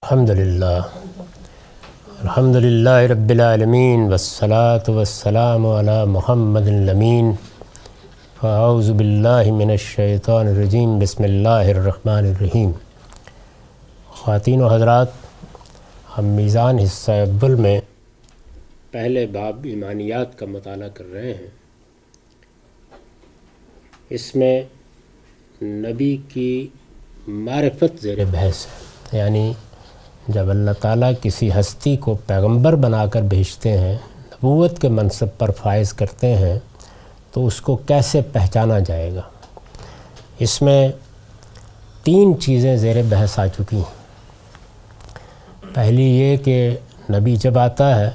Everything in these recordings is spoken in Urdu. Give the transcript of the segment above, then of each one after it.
الحمدللہ رب العالمین والصلاة والسلام علی محمد الامین فاعوذ باللہ من الشیطان الرجیم بسم اللہ الرحمن الرحیم۔ خواتین و حضرات، ہم میزان حصہ اول میں پہلے باب ایمانیات کا مطالعہ کر رہے ہیں۔ اس میں نبی کی معرفت زیر بحث ہے، یعنی جب اللہ تعالیٰ کسی ہستی کو پیغمبر بنا کر بھیجتے ہیں، نبوت کے منصب پر فائز کرتے ہیں، تو اس کو کیسے پہچانا جائے گا۔ اس میں 3 چیزیں زیر بحث آ چکی ہیں۔ پہلی یہ کہ نبی جب آتا ہے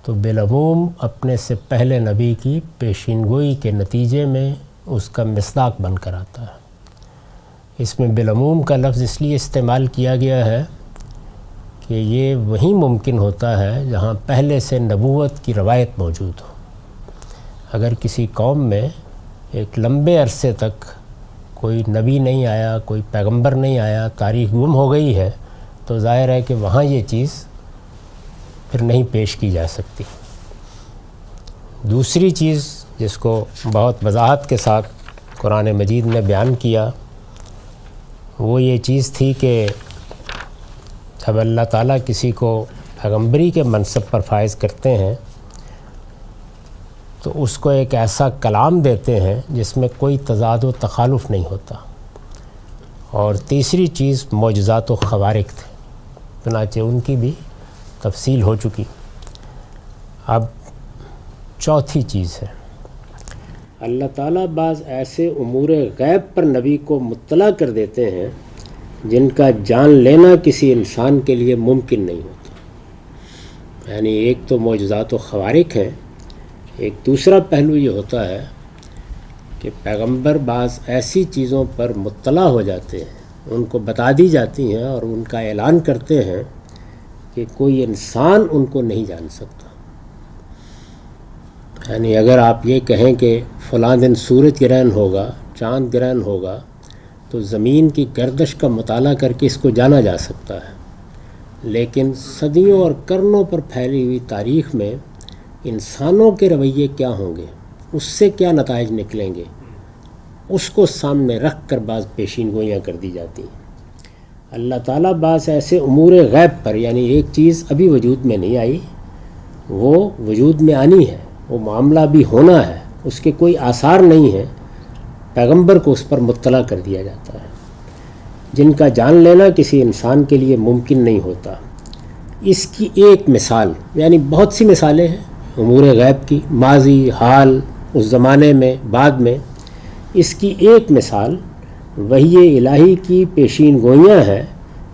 تو بالعموم اپنے سے پہلے نبی کی پیشین گوئی کے نتیجے میں اس کا مصداق بن کر آتا ہے۔ اس میں بالعموم کا لفظ اس لیے استعمال کیا گیا ہے کہ یہ وہیں ممکن ہوتا ہے جہاں پہلے سے نبوت کی روایت موجود ہو۔ اگر کسی قوم میں ایک لمبے عرصے تک کوئی نبی نہیں آیا، کوئی پیغمبر نہیں آیا، تاریخ گم ہو گئی ہے، تو ظاہر ہے کہ وہاں یہ چیز پھر نہیں پیش کی جا سکتی۔ دوسری چیز جس کو بہت وضاحت کے ساتھ قرآن مجید نے بیان کیا، وہ یہ چیز تھی کہ جب اللہ تعالیٰ کسی کو پیغمبری کے منصب پر فائز کرتے ہیں تو اس کو ایک ایسا کلام دیتے ہیں جس میں کوئی تضاد و تخالف نہیں ہوتا۔ اور تیسری چیز معجزات و خوارق تھے، چنانچہ ان کی بھی تفصیل ہو چکی۔ اب چوتھی چیز ہے، اللہ تعالیٰ بعض ایسے امور غیب پر نبی کو مطلع کر دیتے ہیں جن کا جان لینا کسی انسان کے لیے ممکن نہیں ہوتا۔ یعنی ایک تو معجزات و خوارق ہیں، ایک دوسرا پہلو یہ ہوتا ہے کہ پیغمبر بعض ایسی چیزوں پر مطلع ہو جاتے ہیں، ان کو بتا دی جاتی ہیں اور ان کا اعلان کرتے ہیں کہ کوئی انسان ان کو نہیں جان سکتا۔ یعنی اگر آپ یہ کہیں کہ فلاں دن سورج گرہن ہوگا، چاند گرہن ہوگا، تو زمین کی گردش کا مطالعہ کر کے اس کو جانا جا سکتا ہے، لیکن صدیوں اور قرنوں پر پھیلی ہوئی تاریخ میں انسانوں کے رویے کیا ہوں گے، اس سے کیا نتائج نکلیں گے، اس کو سامنے رکھ کر بعض پیشین گوئیاں کر دی جاتی ہیں۔ اللہ تعالیٰ بعض ایسے امور غیب پر، یعنی ایک چیز ابھی وجود میں نہیں آئی، وہ وجود میں آنی ہے، وہ معاملہ بھی ہونا ہے، اس کے کوئی آثار نہیں ہیں، پیغمبر کو اس پر مطلع کر دیا جاتا ہے، جن کا جان لینا کسی انسان کے لیے ممکن نہیں ہوتا۔ اس کی ایک مثال، یعنی بہت سی مثالیں ہیں امور غیب کی، ماضی، حال، اس زمانے میں، بعد میں۔ اس کی ایک مثال وحی الہی کی پیشین گوئیاں ہیں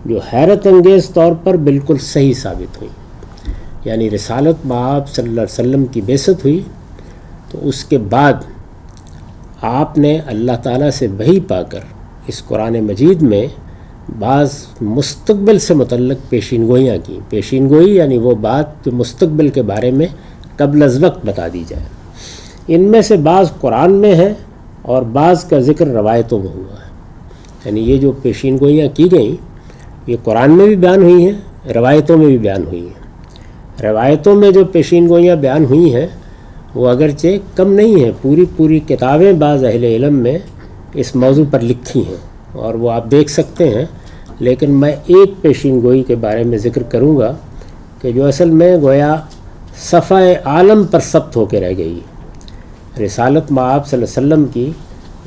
جو حیرت انگیز طور پر بالکل صحیح ثابت ہوئیں۔ یعنی رسالت مآب صلی اللہ علیہ وسلم کی بعثت ہوئی تو اس کے بعد آپ نے اللہ تعالیٰ سے وحی پا کر اس قرآن مجید میں بعض مستقبل سے متعلق پیشین گوئیاں کی۔ پیشین گوئی یعنی وہ بات جو مستقبل کے بارے میں قبل از وقت بتا دی جائے۔ ان میں سے بعض قرآن میں ہیں اور بعض کا ذکر روایتوں میں ہوا ہے۔ یعنی یہ جو پیشین گوئیاں کی گئیں، یہ قرآن میں بھی بیان ہوئی ہیں، روایتوں میں بھی بیان ہوئی ہیں۔ روایتوں میں جو پیشین گوئیاں بیان ہوئی ہیں وہ اگرچہ کم نہیں ہیں، پوری کتابیں بعض اہل علم میں اس موضوع پر لکھی ہیں اور وہ آپ دیکھ سکتے ہیں، لیکن میں ایک پیشین گوئی کے بارے میں ذکر کروں گا کہ جو اصل میں گویا صفحہ عالم پر ثبت ہو کے رہ گئی۔ رسالت مآب صلی اللہ علیہ وسلم کی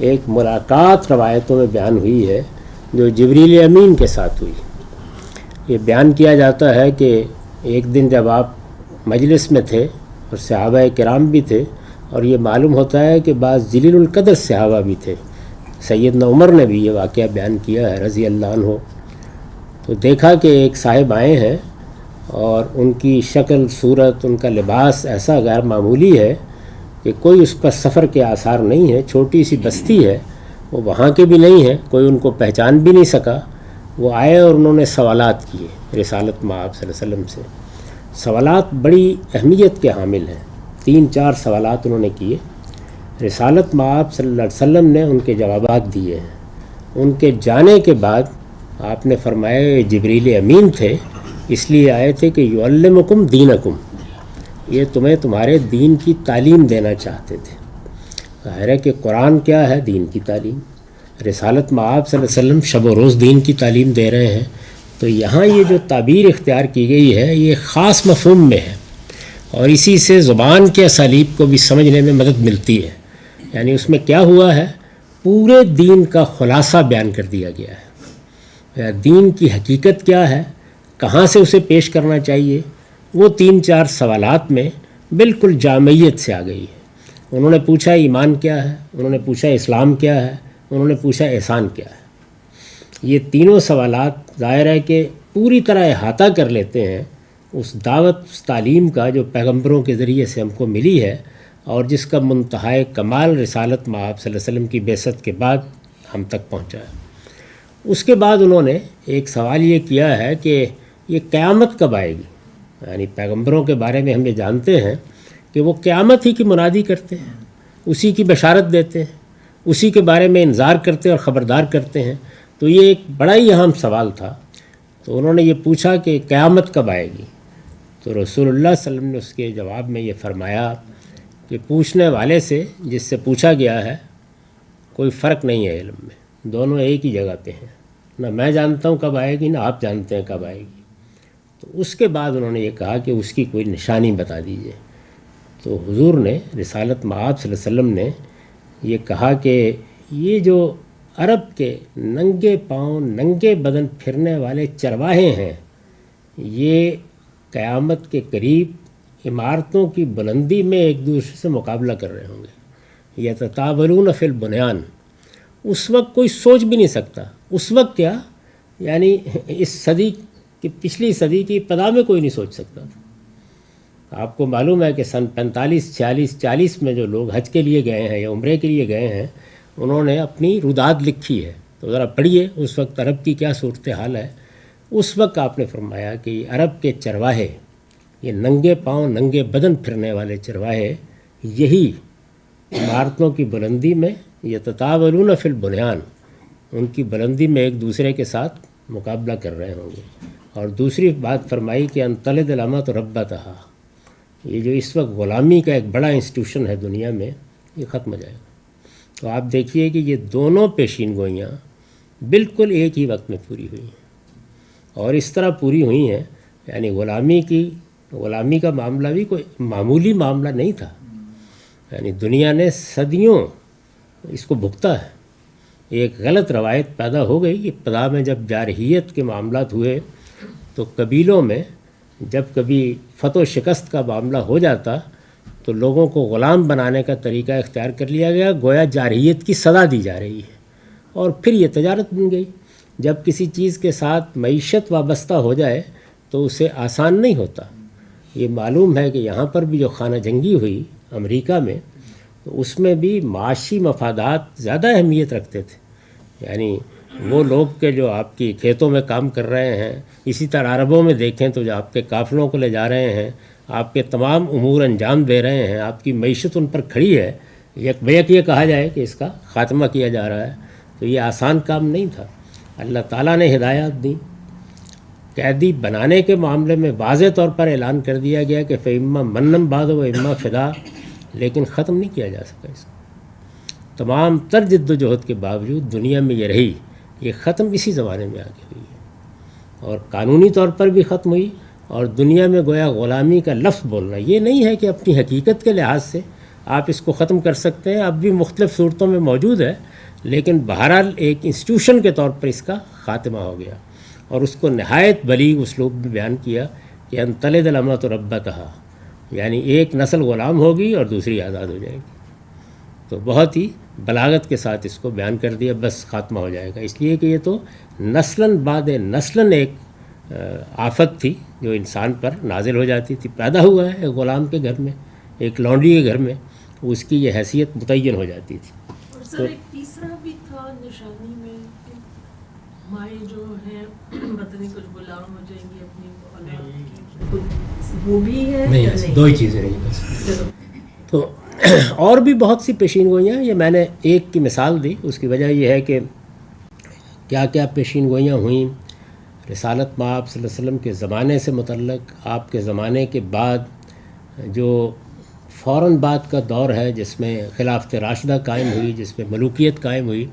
ایک ملاقات روایتوں میں بیان ہوئی ہے جو جبریل امین کے ساتھ ہوئی۔ یہ بیان کیا جاتا ہے کہ ایک دن جب آپ مجلس میں تھے اور صحابہ کرام بھی تھے، اور یہ معلوم ہوتا ہے کہ بعض جلیل القدر صحابہ بھی تھے، سیدنا عمر نے بھی یہ واقعہ بیان کیا ہے رضی اللہ عنہ۔ تو دیکھا کہ ایک صاحب آئے ہیں اور ان کی شکل، صورت، ان کا لباس ایسا غیر معمولی ہے کہ کوئی اس پر سفر کے آثار نہیں ہے، چھوٹی سی بستی ہے، وہ وہاں کے بھی نہیں ہیں، کوئی ان کو پہچان بھی نہیں سکا۔ وہ آئے اور انہوں نے سوالات کیے رسالت مآب صلی اللہ علیہ وسلم سے۔ سوالات بڑی اہمیت کے حامل ہیں، 3-4 سوالات انہوں نے کیے۔ رسالت مآب صلی اللہ علیہ وسلم نے ان کے جوابات دیے ہیں۔ ان کے جانے کے بعد آپ نے فرمایا یہ جبریل امین تھے، اس لیے آئے تھے کہ یعلمکم دینکم، یہ تمہیں تمہارے دین کی تعلیم دینا چاہتے تھے۔ ظاہر ہے کہ قرآن کیا ہے؟ دین کی تعلیم۔ رسالت مآب صلی اللہ علیہ وسلم شب و روز دین کی تعلیم دے رہے ہیں، تو یہاں یہ جو تعبیر اختیار کی گئی ہے یہ خاص مفہوم میں ہے، اور اسی سے زبان کے اسالیب کو بھی سمجھنے میں مدد ملتی ہے۔ یعنی اس میں کیا ہوا ہے؟ پورے دین کا خلاصہ بیان کر دیا گیا ہے۔ دین کی حقیقت کیا ہے، کہاں سے اسے پیش کرنا چاہیے، وہ 3-4 سوالات میں بالکل جامعیت سے آ گئی ہے۔ انہوں نے پوچھا ایمان کیا ہے، انہوں نے پوچھا اسلام کیا ہے، انہوں نے پوچھا احسان کیا ہے۔ یہ تینوں سوالات ظاہر ہے کہ پوری طرح احاطہ کر لیتے ہیں اس دعوت، اس تعلیم کا جو پیغمبروں کے ذریعے سے ہم کو ملی ہے، اور جس کا منتہائے کمال رسالت مآب صلی اللہ علیہ وسلم کی بعثت کے بعد ہم تک پہنچا ہے۔ اس کے بعد انہوں نے ایک سوال یہ کیا ہے کہ یہ قیامت کب آئے گی؟ یعنی پیغمبروں کے بارے میں ہم یہ جانتے ہیں کہ وہ قیامت ہی کی منادی کرتے ہیں، اسی کی بشارت دیتے ہیں، اسی کے بارے میں انذار کرتے اور خبردار کرتے ہیں۔ تو یہ ایک بڑا ہی اہم سوال تھا۔ تو انہوں نے یہ پوچھا کہ قیامت کب آئے گی؟ تو رسول اللہ صلی اللہ علیہ وسلم نے اس کے جواب میں یہ فرمایا کہ پوچھنے والے سے، جس سے پوچھا گیا ہے، کوئی فرق نہیں ہے علم میں، دونوں ایک ہی جگہ پہ ہیں، نہ میں جانتا ہوں کب آئے گی، نہ آپ جانتے ہیں کب آئے گی۔ تو اس کے بعد انہوں نے یہ کہا کہ اس کی کوئی نشانی بتا دیجئے۔ تو حضور نے، رسالت مآب صلی اللہ علیہ وسلم نے یہ کہا کہ یہ جو عرب کے ننگے پاؤں ننگے بدن پھرنے والے چرواہے ہیں، یہ قیامت کے قریب عمارتوں کی بلندی میں ایک دوسرے سے مقابلہ کر رہے ہوں گے۔ یتطاولون فی البنیان، اس وقت کوئی سوچ بھی نہیں سکتا۔ اس وقت کیا، یعنی اس صدی کی، پچھلی صدی کی ابتدا میں کوئی نہیں سوچ سکتا تھا۔ آپ کو معلوم ہے کہ سن 45، 46، 40 میں جو لوگ حج کے لیے گئے ہیں یا عمرے کے لیے گئے ہیں، انہوں نے اپنی روداد لکھی ہے، تو ذرا پڑھیے اس وقت عرب کی کیا صورتحال ہے۔ اس وقت آپ نے فرمایا کہ یہ عرب کے چرواہے، یہ ننگے پاؤں ننگے بدن پھرنے والے چرواہے، یہی عمارتوں کی بلندی میں یتطاولون فی البنیان، ان کی بلندی میں ایک دوسرے کے ساتھ مقابلہ کر رہے ہوں گے۔ اور دوسری بات فرمائی کہ ان تلد الامۃ ربتہا، یہ جو اس وقت غلامی کا ایک بڑا انسٹیٹیوشن ہے دنیا میں، یہ ختم ہو جائے گا۔ تو آپ دیکھیے کہ یہ دونوں پیشین گوئیاں بالکل ایک ہی وقت میں پوری ہوئی ہیں، اور اس طرح پوری ہوئی ہیں، یعنی غلامی کا معاملہ بھی کوئی معمولی معاملہ نہیں تھا۔ یعنی دنیا نے صدیوں اس کو بھگتا ہے۔ ایک غلط روایت پیدا ہو گئی کہ ابتدا میں جب جارحیت کے معاملات ہوئے تو قبیلوں میں جب کبھی فتح و شکست کا معاملہ ہو جاتا تو لوگوں کو غلام بنانے کا طریقہ اختیار کر لیا گیا، گویا جارحیت کی سزا دی جا رہی ہے، اور پھر یہ تجارت بن گئی۔ جب کسی چیز کے ساتھ معیشت وابستہ ہو جائے تو اسے آسان نہیں ہوتا۔ یہ معلوم ہے کہ یہاں پر بھی جو خانہ جنگی ہوئی امریکہ میں، تو اس میں بھی معاشی مفادات زیادہ اہمیت رکھتے تھے۔ یعنی وہ لوگ کے جو آپ کی کھیتوں میں کام کر رہے ہیں، اسی طرح عربوں میں دیکھیں تو جو آپ کے قافلوں کو لے جا رہے ہیں، آپ کے تمام امور انجام دے رہے ہیں، آپ کی معیشت ان پر کھڑی ہے، یک بیک یہ کہا جائے کہ اس کا خاتمہ کیا جا رہا ہے، تو یہ آسان کام نہیں تھا۔ اللہ تعالیٰ نے ہدایات دی۔ قیدی بنانے کے معاملے میں واضح طور پر اعلان کر دیا گیا کہ فَإِمَّا مَنًّا بَعْدُ وَإِمَّا فِدَاءً، لیکن ختم نہیں کیا جا سکا اس کو۔ تمام تر جد و جہد کے باوجود دنیا میں یہ رہی، یہ ختم اسی زمانے میں آگے ہوئی ہے، اور قانونی طور پر بھی ختم ہوئی۔ اور دنیا میں گویا غلامی کا لفظ بولنا یہ نہیں ہے کہ اپنی حقیقت کے لحاظ سے آپ اس کو ختم کر سکتے ہیں، اب بھی مختلف صورتوں میں موجود ہے، لیکن بہرحال ایک انسٹیٹیوشن کے طور پر اس کا خاتمہ ہو گیا، اور اس کو نہایت بلیغ اسلوب میں بیان کیا کہ ان تلد الامۃ ربتہا، یعنی ایک نسل غلام ہوگی اور دوسری آزاد ہو جائے گی۔ تو بہت ہی بلاغت کے ساتھ اس کو بیان کر دیا، بس خاتمہ ہو جائے گا، اس لیے کہ یہ تو نسلاً بعد نسلاً ایک آفت تھی جو انسان پر نازل ہو جاتی تھی۔ پیدا ہوا ہے ایک غلام کے گھر میں، ایک لونڈی کے گھر میں، اس کی یہ حیثیت متعین ہو جاتی تھی۔ اور سر ایک تیسرا بھی تھا نشانی میں کہ مائیں جو ہیں پتہ نہیں کچھ غلام ہو جائیں گی اپنی اولاد کی، وہ بھی ہے نہیں، دو ہی چیزیں رہی بس۔ تو اور بھی بہت سی پیشین گوئیاں، یہ میں نے ایک کی مثال دی، اس کی وجہ یہ ہے کہ کیا کیا پیشین گوئیاں ہوئیں رسالت مآب صلی اللہ علیہ وسلم کے زمانے سے متعلق، آپ کے زمانے کے بعد جو فوراً بعد کا دور ہے جس میں خلافت راشدہ قائم ہوئی، جس میں ملوکیت قائم ہوئی،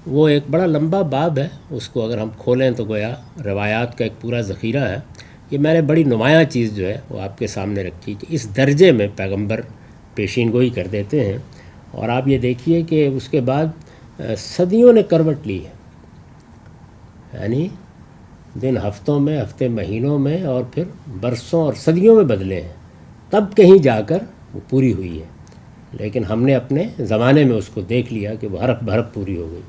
وہ ایک بڑا لمبا باب ہے. اس کو اگر ہم کھولیں تو گویا روایات کا ایک پورا ذخیرہ ہے. یہ میں نے بڑی نمایاں چیز جو ہے وہ آپ کے سامنے رکھی کہ اس درجے میں پیغمبر پیشین گوئی کر دیتے ہیں. اور آپ یہ دیکھیے کہ اس کے بعد صدیوں نے کروٹ لی ہے، یعنی دن ہفتوں میں، ہفتے مہینوں میں، اور پھر برسوں اور صدیوں میں بدلے ہیں، تب کہیں جا کر وہ پوری ہوئی ہے. لیکن ہم نے اپنے زمانے میں اس کو دیکھ لیا کہ وہ حرف بحرف پوری ہو گئی.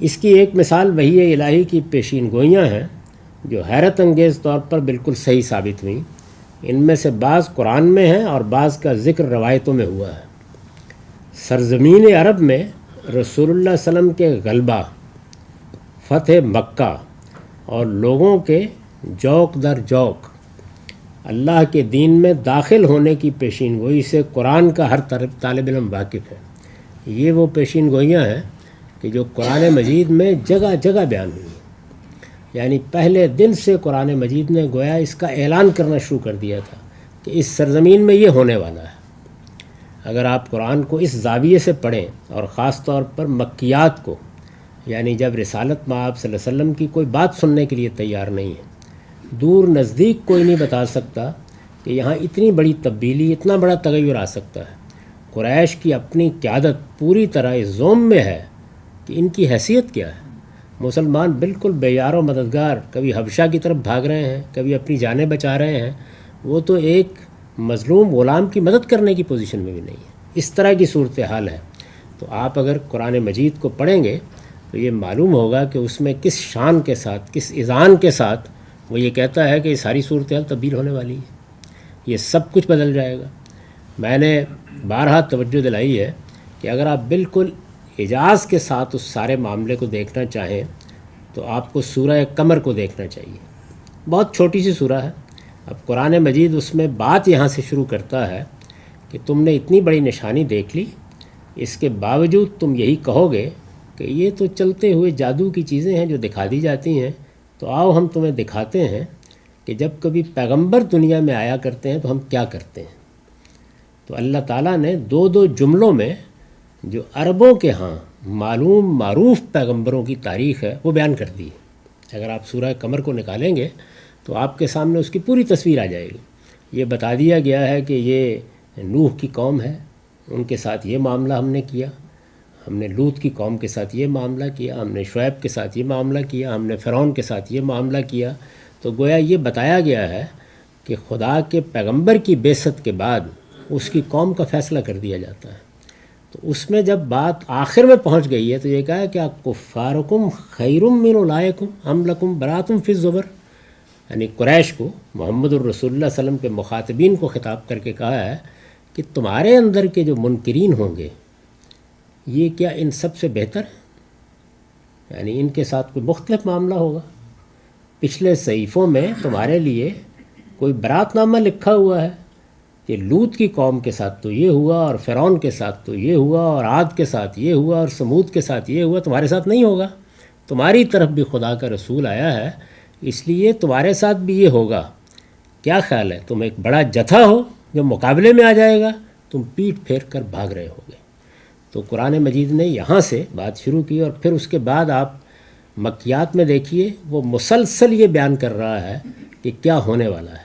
اس کی ایک مثال وحی الہی کی پیشین گوئیاں ہیں جو حیرت انگیز طور پر بالکل صحیح ثابت ہوئیں. ان میں سے بعض قرآن میں ہیں اور بعض کا ذکر روایتوں میں ہوا ہے. سرزمین عرب میں رسول اللہ صلی اللہ علیہ وسلم کے غلبہ، فتح مکہ اور لوگوں کے جوق در جوق اللہ کے دین میں داخل ہونے کی پیشین گوئی سے قرآن کا ہر طالب علم واقف ہے. یہ وہ پیشین گوئیاں ہیں کہ جو قرآن مجید میں جگہ جگہ بیان ہوئی. یعنی پہلے دن سے قرآن مجید نے گویا اس کا اعلان کرنا شروع کر دیا تھا کہ اس سرزمین میں یہ ہونے والا ہے. اگر آپ قرآن کو اس زاویے سے پڑھیں اور خاص طور پر مکیات کو، یعنی جب رسالت مآب صلی اللہ علیہ وسلم کی کوئی بات سننے کے لیے تیار نہیں ہے، دور نزدیک کوئی نہیں بتا سکتا کہ یہاں اتنی بڑی تبدیلی، اتنا بڑا تغیر آ سکتا ہے. قریش کی اپنی قیادت پوری طرح اس زوم میں ہے کہ ان کی حیثیت کیا ہے. مسلمان بالکل بے یار و مددگار، کبھی حبشہ کی طرف بھاگ رہے ہیں، کبھی اپنی جانیں بچا رہے ہیں. وہ تو ایک مظلوم غلام کی مدد کرنے کی پوزیشن میں بھی نہیں ہے. اس طرح کی صورتحال ہے. تو آپ اگر قرآن مجید کو پڑھیں گے تو یہ معلوم ہوگا کہ اس میں کس شان کے ساتھ، کس اذعان کے ساتھ وہ یہ کہتا ہے کہ یہ ساری صورتحال تبدیل ہونے والی ہے، یہ سب کچھ بدل جائے گا. میں نے بارہا توجہ دلائی ہے کہ اگر آپ بالکل اعجاز کے ساتھ اس سارے معاملے کو دیکھنا چاہیں تو آپ کو سورہ قمر کو دیکھنا چاہیے. بہت چھوٹی سی سورہ ہے. اب قرآن مجید اس میں بات یہاں سے شروع کرتا ہے کہ تم نے اتنی بڑی نشانی دیکھ لی، اس کے باوجود تم یہی کہو گے کہ یہ تو چلتے ہوئے جادو کی چیزیں ہیں جو دکھا دی جاتی ہیں. تو آؤ ہم تمہیں دکھاتے ہیں کہ جب کبھی پیغمبر دنیا میں آیا کرتے ہیں تو ہم کیا کرتے ہیں. تو اللہ تعالیٰ نے دو جملوں میں جو عربوں کے ہاں معلوم معروف پیغمبروں کی تاریخ ہے وہ بیان کر دی. اگر آپ سورہ قمر کو نکالیں گے تو آپ کے سامنے اس کی پوری تصویر آ جائے گی. یہ بتا دیا گیا ہے کہ یہ نوح کی قوم ہے، ان کے ساتھ یہ معاملہ ہم نے کیا، ہم نے لوط کی قوم کے ساتھ یہ معاملہ کیا، ہم نے شعیب کے ساتھ یہ معاملہ کیا، ہم نے فرعون کے ساتھ یہ معاملہ کیا. تو گویا یہ بتایا گیا ہے کہ خدا کے پیغمبر کی بعثت کے بعد اس کی قوم کا فیصلہ کر دیا جاتا ہے. تو اس میں جب بات آخر میں پہنچ گئی ہے تو یہ کہا کہ کفارکم خیر من اولئکم ام لکم براتم فی الزبر، یعنی قریش کو، محمد الرسول اللہ صلی اللہ علیہ وسلم کے مخاطبین کو خطاب کر کے کہا ہے کہ تمہارے اندر کے جو منکرین ہوں گے یہ کیا ان سب سے بہتر ہے؟ یعنی ان کے ساتھ کوئی مختلف معاملہ ہوگا. پچھلے صحیفوں میں تمہارے لیے کوئی برات نامہ لکھا ہوا ہے کہ لوط کی قوم کے ساتھ تو یہ ہوا، اور فرعون کے ساتھ تو یہ ہوا، اور عاد کے ساتھ یہ ہوا، اور سمود کے ساتھ یہ ہوا. تمہارے ساتھ نہیں ہوگا. تمہاری طرف بھی خدا کا رسول آیا ہے، اس لیے تمہارے ساتھ بھی یہ ہوگا. کیا خیال ہے تم ایک بڑا جتھا ہو جو مقابلے میں آ جائے گا، تم پیٹ پھیر کر بھاگ رہے ہوگے. تو قرآن مجید نے یہاں سے بات شروع کی، اور پھر اس کے بعد آپ مکیات میں دیکھیے وہ مسلسل یہ بیان کر رہا ہے کہ کیا ہونے والا ہے،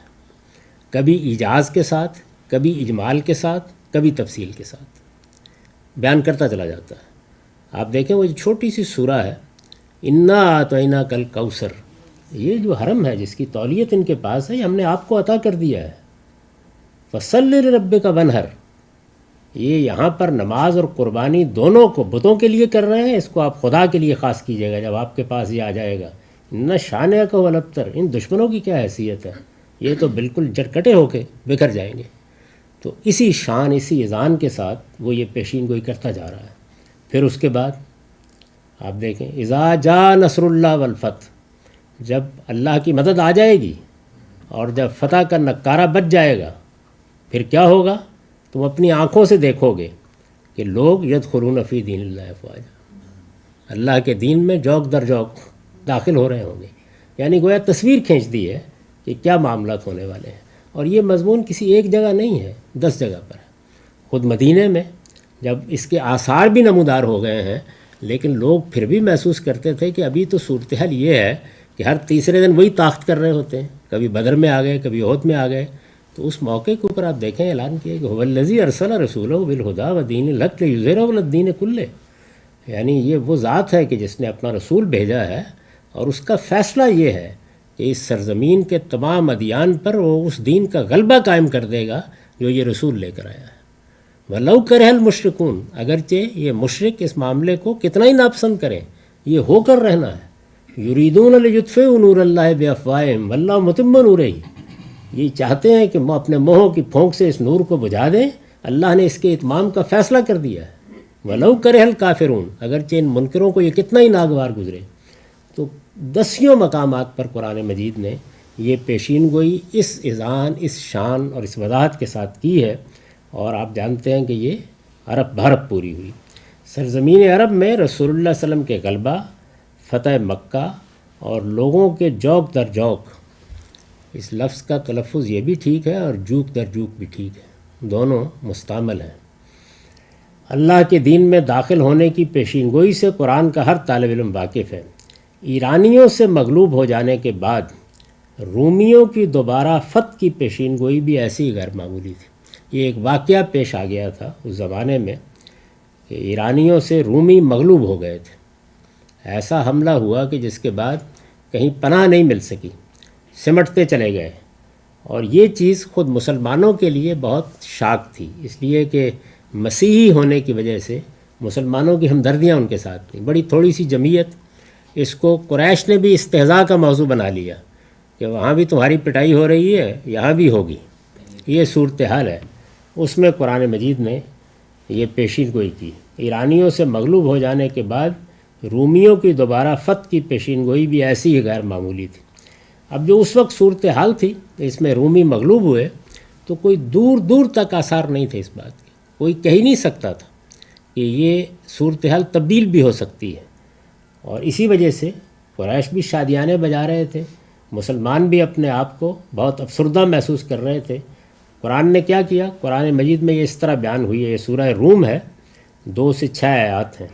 کبھی ایجاز کے ساتھ، کبھی اجمال کے ساتھ، کبھی تفصیل کے ساتھ بیان کرتا چلا جاتا ہے. آپ دیکھیں وہ جو چھوٹی سی سورہ ہے، انا اعطیناک کل کوثر، یہ جو حرم ہے جس کی تولیت ان کے پاس ہے، ہم نے آپ کو عطا کر دیا ہے. فصلی لربک ونحر، یہ یہاں پر نماز اور قربانی دونوں کو بتوں کے لیے کر رہے ہیں، اس کو آپ خدا کے لیے خاص کیجیے گا جب آپ کے پاس یہ آ جائے گا. نہ شانئک هو الابتر، ان دشمنوں کی کیا حیثیت ہے، یہ تو بالکل جٹکٹے ہو کے بکھر جائیں گے. تو اسی شان، اسی اذعان کے ساتھ وہ یہ پیشین گوئی کرتا جا رہا ہے. پھر اس کے بعد آپ دیکھیں اذا جاء نصر اللہ والفتح، جب اللہ کی مدد آ جائے گی اور جب فتح کا نکارہ بج جائے گا، پھر کیا ہوگا؟ تم اپنی آنکھوں سے دیکھو گے کہ لوگ یدخلون فی دین اللہ افواجا، اللہ کے دین میں جوک در جوک داخل ہو رہے ہوں گے، یعنی گویا تصویر کھینچ دی ہے کہ کیا معاملات ہونے والے ہیں۔ اور یہ مضمون کسی ایک جگہ نہیں ہے، 10 جگہ پر ہے۔ خود مدینہ میں جب اس کے آثار بھی نمودار ہو گئے ہیں، لیکن لوگ پھر بھی محسوس کرتے تھے کہ ابھی تو صورتحال یہ ہے کہ ہر تیسرے دن وہی طاقت کر رہے ہوتے ہیں، کبھی بدر میں آ گئے، کبھی احد میں آ گئے۔ تو اس موقع کے اوپر آپ دیکھیں اعلان کیا کہ هو الذی ارسل رسولہ بالہدی ودین الحق لیظہرہ علی الدین کلہ، یعنی یہ وہ ذات ہے کہ جس نے اپنا رسول بھیجا ہے، اور اس کا فیصلہ یہ ہے کہ اس سرزمین کے تمام ادیان پر وہ اس دین کا غلبہ قائم کر دے گا جو یہ رسول لے کر آیا ہے۔ وَلَوْ كَرِهَ الْمُشْرِكُونَ، اگرچہ یہ مشرک اس معاملے کو کتنا ہی ناپسند کریں، یہ ہو کر رہنا ہے۔ یریدون لیطفئوا نور اللہ بافواہہم واللہ متم نورہ، یہ چاہتے ہیں کہ وہ اپنے منہوں کی پھونک سے اس نور کو بجھا دیں، اللہ نے اس کے اتمام کا فیصلہ کر دیا ہے۔ وَلَوْ كَرِهَ الْكَافِرُونَ، اگرچہ ان منکروں کو یہ کتنا ہی ناگوار گزرے۔ تو دسیوں مقامات پر قرآن مجید نے یہ پیشین گوئی اس اذعان، اس شان اور اس وضاحت کے ساتھ کی ہے، اور آپ جانتے ہیں کہ یہ عرب بھرب پوری ہوئی۔ سرزمین عرب میں رسول اللہ صلی اللہ علیہ وسلم کے غلبہ، فتح مکہ اور لوگوں کے جوک در جوک، اس لفظ کا تلفظ یہ بھی ٹھیک ہے اور جوک در جوک بھی ٹھیک ہے، دونوں مستعمل ہیں۔ اللہ کے دین میں داخل ہونے کی پیشین گوئی سے قرآن کا ہر طالب علم واقف ہے۔ ایرانیوں سے مغلوب ہو جانے کے بعد رومیوں کی دوبارہ فتح کی پیشین گوئی بھی ایسی ہی غیر معمولی تھی۔ یہ ایک واقعہ پیش آ گیا تھا اس زمانے میں کہ ایرانیوں سے رومی مغلوب ہو گئے تھے۔ ایسا حملہ ہوا کہ جس کے بعد کہیں پناہ نہیں مل سکی، سمٹتے چلے گئے، اور یہ چیز خود مسلمانوں کے لیے بہت شاک تھی، اس لیے کہ مسیحی ہونے کی وجہ سے مسلمانوں کی ہمدردیاں ان کے ساتھ تھیں۔ بڑی تھوڑی سی جمعیت، اس کو قریش نے بھی استہزاء کا موضوع بنا لیا کہ وہاں بھی تمہاری پٹائی ہو رہی ہے، یہاں بھی ہوگی، یہ صورتحال ہے۔ اس میں قرآن مجید نے یہ پیشین گوئی کی۔ ایرانیوں سے مغلوب ہو جانے کے بعد رومیوں کی دوبارہ فتح کی پیشین گوئی بھی ایسی ہی غیر معمولی تھی۔ اب جو اس وقت صورتحال تھی، اس میں رومی مغلوب ہوئے تو کوئی دور دور تک آثار نہیں تھے اس بات کے، کوئی کہہ ہی نہیں سکتا تھا کہ یہ صورتحال تبدیل بھی ہو سکتی ہے۔ اور اسی وجہ سے قریش بھی شادیانے بجا رہے تھے، مسلمان بھی اپنے آپ کو بہت افسردہ محسوس کر رہے تھے۔ قرآن نے کیا کیا؟ قرآن مجید میں یہ اس طرح بیان ہوئی ہے، یہ سورہ روم ہے، 2 سے 6 آیات ہیں۔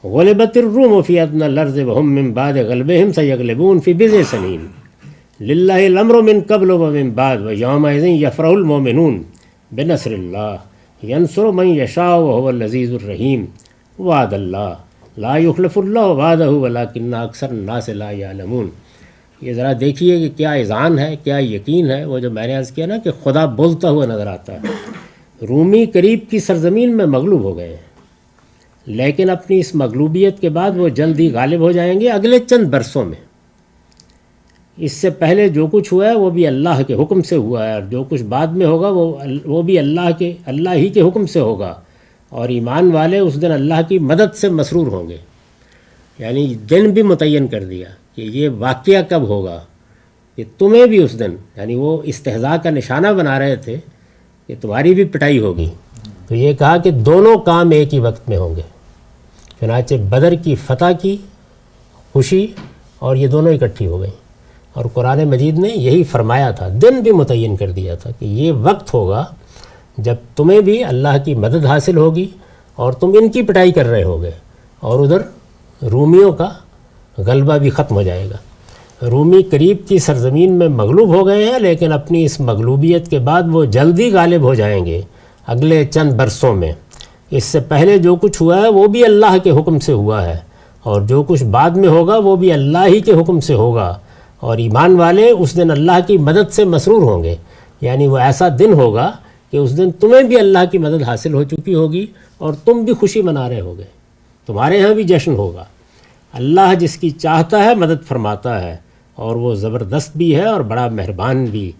غلبت الروم فی ادنی الارض وهم من بعد غلبهم سیغلبون فی بضع سنین للہ الامر من قبل ومن بعد ویومئذ یفرح المؤمنون بنصر اللہ ینصر من یشاء وهو العزیز الرحیم وعد اللہ لا یخلف اللہ وعدہ ولکن اکثر الناس لا یعلمون۔ یہ ذرا دیکھیے کہ کیا اذعان ہے، کیا یقین ہے، وہ جو میں نے عرض کیا نا کہ خدا بولتا ہوا نظر آتا ہے۔ رومی قریب کی سرزمین میں مغلوب ہو گئے ہیں، لیکن اپنی اس مغلوبیت کے بعد وہ جلد ہی غالب ہو جائیں گے اگلے چند برسوں میں۔ اس سے پہلے جو کچھ ہوا ہے وہ بھی اللہ کے حکم سے ہوا ہے، اور جو کچھ بعد میں ہوگا وہ بھی اللہ ہی کے حکم سے ہوگا، اور ایمان والے اس دن اللہ کی مدد سے مسرور ہوں گے۔ یعنی دن بھی متعین کر دیا کہ یہ واقعہ کب ہوگا، کہ تمہیں بھی اس دن، یعنی وہ استہزاء کا نشانہ بنا رہے تھے کہ تمہاری بھی پٹائی ہوگی، تو یہ کہا کہ دونوں کام ایک ہی وقت میں ہوں گے۔ چنانچہ بدر کی فتح کی خوشی اور یہ دونوں اکٹھی ہو گئیں، اور قرآن مجید نے یہی فرمایا تھا، دن بھی متعین کر دیا تھا کہ یہ وقت ہوگا جب تمہیں بھی اللہ کی مدد حاصل ہوگی اور تم ان کی پٹائی کر رہے ہوگے، اور ادھر رومیوں کا غلبہ بھی ختم ہو جائے گا۔ رومی قریب کی سرزمین میں مغلوب ہو گئے ہیں، لیکن اپنی اس مغلوبیت کے بعد وہ جلدی غالب ہو جائیں گے اگلے چند برسوں میں۔ اس سے پہلے جو کچھ ہوا ہے وہ بھی اللہ کے حکم سے ہوا ہے، اور جو کچھ بعد میں ہوگا وہ بھی اللہ ہی کے حکم سے ہوگا، اور ایمان والے اس دن اللہ کی مدد سے مسرور ہوں گے۔ یعنی وہ ایسا دن ہوگا کہ اس دن تمہیں بھی اللہ کی مدد حاصل ہو چکی ہوگی، اور تم بھی خوشی منا رہے ہوگے، تمہارے ہاں بھی جشن ہوگا۔ اللہ جس کی چاہتا ہے مدد فرماتا ہے، اور وہ زبردست بھی ہے اور بڑا مہربان بھی۔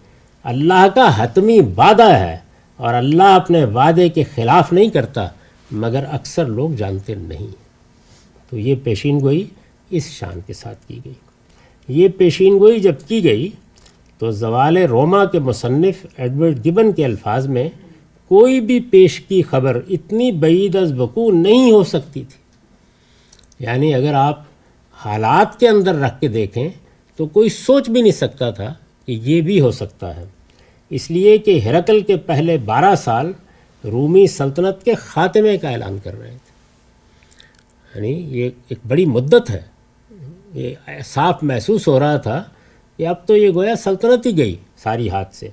اللہ کا حتمی وعدہ ہے، اور اللہ اپنے وعدے کے خلاف نہیں کرتا، مگر اکثر لوگ جانتے نہیں۔ تو یہ پیشین گوئی اس شان کے ساتھ کی گئی۔ یہ پیشین گوئی جب کی گئی تو زوال روما کے مصنف ایڈورڈ گبن کے الفاظ میں کوئی بھی پیش کی خبر اتنی بعید از وقوع نہیں ہو سکتی تھی۔ یعنی اگر آپ حالات کے اندر رکھ کے دیکھیں تو کوئی سوچ بھی نہیں سکتا تھا کہ یہ بھی ہو سکتا ہے، اس لیے کہ ہرقل کے پہلے 12 سال رومی سلطنت کے خاتمے کا اعلان کر رہے تھے، یعنی یہ ایک بڑی مدت ہے۔ یہ صاف محسوس ہو رہا تھا کہ اب تو یہ گویا سلطنت ہی گئی ساری ہاتھ سے،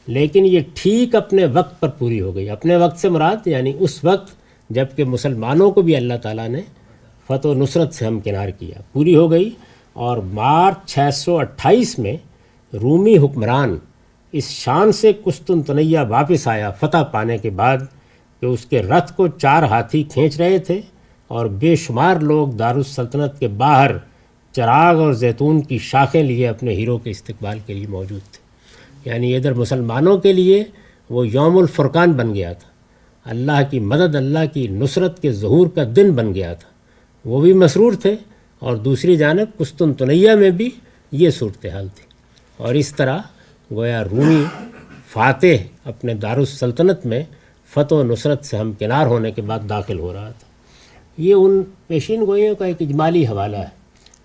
لیکن یہ ٹھیک اپنے وقت پر پوری ہو گئی۔ اپنے وقت سے مراد یعنی اس وقت جب کہ مسلمانوں کو بھی اللہ تعالیٰ نے فتح و نصرت سے ہمکنار کیا، پوری ہو گئی۔ اور مارچ 628 میں رومی حکمران اس شان سے قسطنطنیہ واپس آیا فتح پانے کے بعد کہ اس کے رتھ کو 4 ہاتھی کھینچ رہے تھے اور بے شمار لوگ دارالسلطنت کے باہر چراغ اور زیتون کی شاخیں لیے اپنے ہیرو کے استقبال کے لیے موجود تھے۔ یعنی ادھر مسلمانوں کے لیے وہ یوم الفرقان بن گیا تھا، اللہ کی مدد، اللہ کی نصرت کے ظہور کا دن بن گیا تھا، وہ بھی مسرور تھے، اور دوسری جانب قسطنطنیہ میں بھی یہ صورتحال تھی۔ اور اس طرح گویا رومی فاتح اپنے دارالسلطنت میں فتح و نصرت سے ہمکنار ہونے کے بعد داخل ہو رہا تھا۔ یہ ان پیشین گوئیوں کا ایک اجمالی حوالہ ہے۔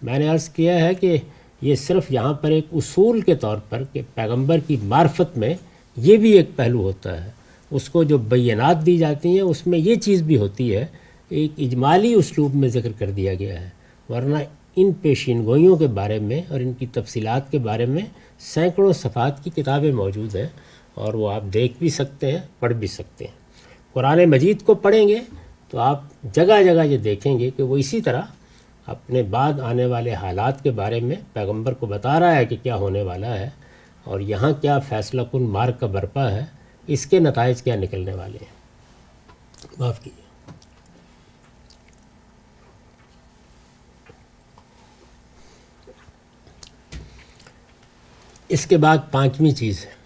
میں نے عرض کیا ہے کہ یہ صرف یہاں پر ایک اصول کے طور پر کہ پیغمبر کی معرفت میں یہ بھی ایک پہلو ہوتا ہے، اس کو جو بینات دی جاتی ہیں اس میں یہ چیز بھی ہوتی ہے، ایک اجمالی اسلوب میں ذکر کر دیا گیا ہے، ورنہ ان پیشین گوئیوں کے بارے میں اور ان کی تفصیلات کے بارے میں سینکڑوں صفحات کی کتابیں موجود ہیں، اور وہ آپ دیکھ بھی سکتے ہیں، پڑھ بھی سکتے ہیں۔ قرآن مجید کو پڑھیں گے تو آپ جگہ جگہ یہ دیکھیں گے کہ وہ اسی طرح اپنے بعد آنے والے حالات کے بارے میں پیغمبر کو بتا رہا ہے کہ کیا ہونے والا ہے، اور یہاں کیا فیصلہ کن مارگ کا برپا ہے، اس کے نتائج کیا نکلنے والے ہیں۔ معاف کیجیے۔ اس کے بعد 5ویں چیز ہے،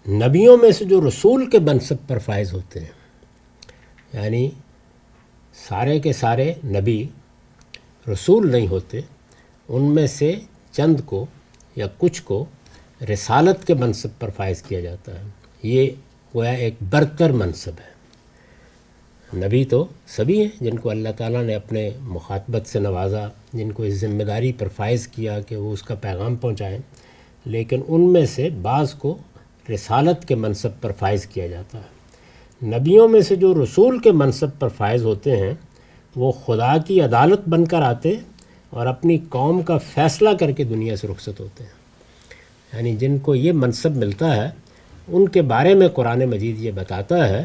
نبیوں میں سے جو رسول کے منصب پر فائز ہوتے ہیں، یعنی سارے کے سارے نبی رسول نہیں ہوتے، ان میں سے چند کو یا کچھ کو رسالت کے منصب پر فائز کیا جاتا ہے۔ یہ گویا ایک برتر منصب ہے۔ نبی تو سبھی ہیں جن کو اللہ تعالیٰ نے اپنے مخاطبت سے نوازا، جن کو اس ذمہ داری پر فائز کیا کہ وہ اس کا پیغام پہنچائیں، لیکن ان میں سے بعض کو رسالت کے منصب پر فائز کیا جاتا ہے۔ نبیوں میں سے جو رسول کے منصب پر فائز ہوتے ہیں وہ خدا کی عدالت بن کر آتے اور اپنی قوم کا فیصلہ کر کے دنیا سے رخصت ہوتے ہیں۔ یعنی جن کو یہ منصب ملتا ہے ان کے بارے میں قرآن مجید یہ بتاتا ہے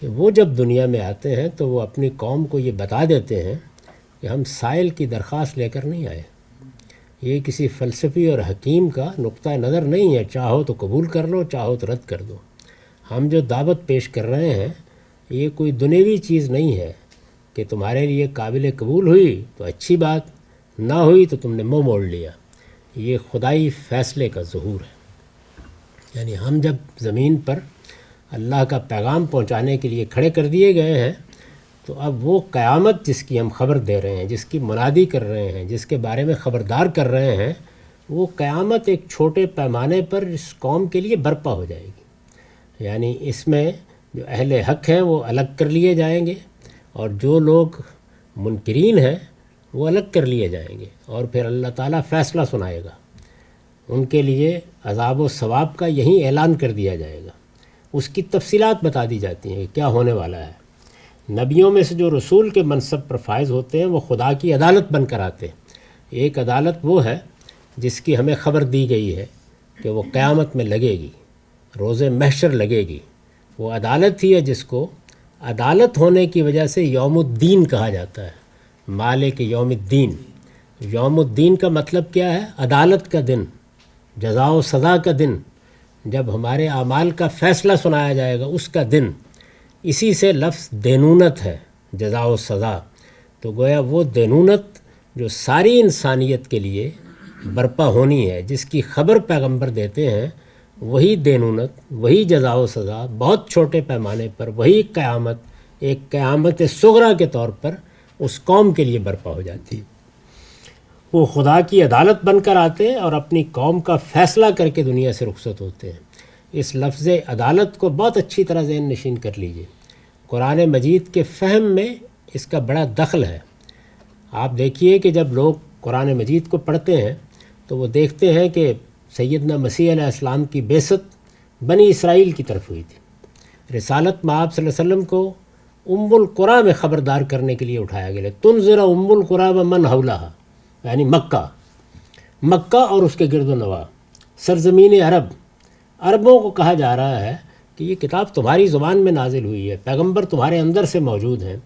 کہ وہ جب دنیا میں آتے ہیں تو وہ اپنی قوم کو یہ بتا دیتے ہیں کہ ہم سائل کی درخواست لے کر نہیں آئے، یہ کسی فلسفی اور حکیم کا نقطہ نظر نہیں ہے، چاہو تو قبول کر لو، چاہو تو رد کر دو۔ ہم جو دعوت پیش کر رہے ہیں یہ کوئی دنیوی چیز نہیں ہے کہ تمہارے لیے قابل قبول ہوئی تو اچھی بات، نہ ہوئی تو تم نے منہ موڑ لیا۔ یہ خدائی فیصلے کا ظہور ہے۔ یعنی ہم جب زمین پر اللہ کا پیغام پہنچانے کے لیے کھڑے کر دیے گئے ہیں تو اب وہ قیامت جس کی ہم خبر دے رہے ہیں، جس کی منادی کر رہے ہیں، جس کے بارے میں خبردار کر رہے ہیں، وہ قیامت ایک چھوٹے پیمانے پر اس قوم کے لیے برپا ہو جائے گی۔ یعنی اس میں جو اہل حق ہیں وہ الگ کر لیے جائیں گے، اور جو لوگ منکرین ہیں وہ الگ کر لیے جائیں گے، اور پھر اللہ تعالیٰ فیصلہ سنائے گا۔ ان کے لیے عذاب و ثواب کا یہیں اعلان کر دیا جائے گا، اس کی تفصیلات بتا دی جاتی ہیں کہ کیا ہونے والا ہے۔ نبیوں میں سے جو رسول کے منصب پر فائز ہوتے ہیں وہ خدا کی عدالت بن کر آتے ہیں۔ ایک عدالت وہ ہے جس کی ہمیں خبر دی گئی ہے کہ وہ قیامت میں لگے گی، روز محشر لگے گی۔ وہ عدالت ہی ہے جس کو عدالت ہونے کی وجہ سے یوم الدین کہا جاتا ہے، مالک یوم الدین۔ یوم الدین کا مطلب کیا ہے؟ عدالت کا دن، جزا و سزا کا دن، جب ہمارے اعمال کا فیصلہ سنایا جائے گا اس کا دن۔ اسی سے لفظ دینونت ہے، جزا و سزا۔ تو گویا وہ دینونت جو ساری انسانیت کے لیے برپا ہونی ہے، جس کی خبر پیغمبر دیتے ہیں، وہی دینونت، وہی جزا و سزا بہت چھوٹے پیمانے پر، وہی قیامت ایک قیامت صغریٰ کے طور پر اس قوم کے لیے برپا ہو جاتی۔ وہ خدا کی عدالت بن کر آتے ہیں اور اپنی قوم کا فیصلہ کر کے دنیا سے رخصت ہوتے ہیں۔ اس لفظ عدالت کو بہت اچھی طرح ذہن نشین کر لیجئے۔ قرآن مجید کے فہم میں اس کا بڑا دخل ہے۔ آپ دیکھیے کہ جب لوگ قرآن مجید کو پڑھتے ہیں تو وہ دیکھتے ہیں کہ سیدنا مسیح علیہ السلام کی بعثت بنی اسرائیل کی طرف ہوئی تھی۔ رسالت میں آپ صلی اللہ علیہ وسلم کو ام القریٰ میں خبردار کرنے کے لیے اٹھایا گیا، تنذر ام القریٰ ومن حولہا، یعنی مکہ اور اس کے گرد و نواح، سرزمین عربوں کو کہا جا رہا ہے کہ یہ کتاب تمہاری زبان میں نازل ہوئی ہے، پیغمبر تمہارے اندر سے موجود ہیں۔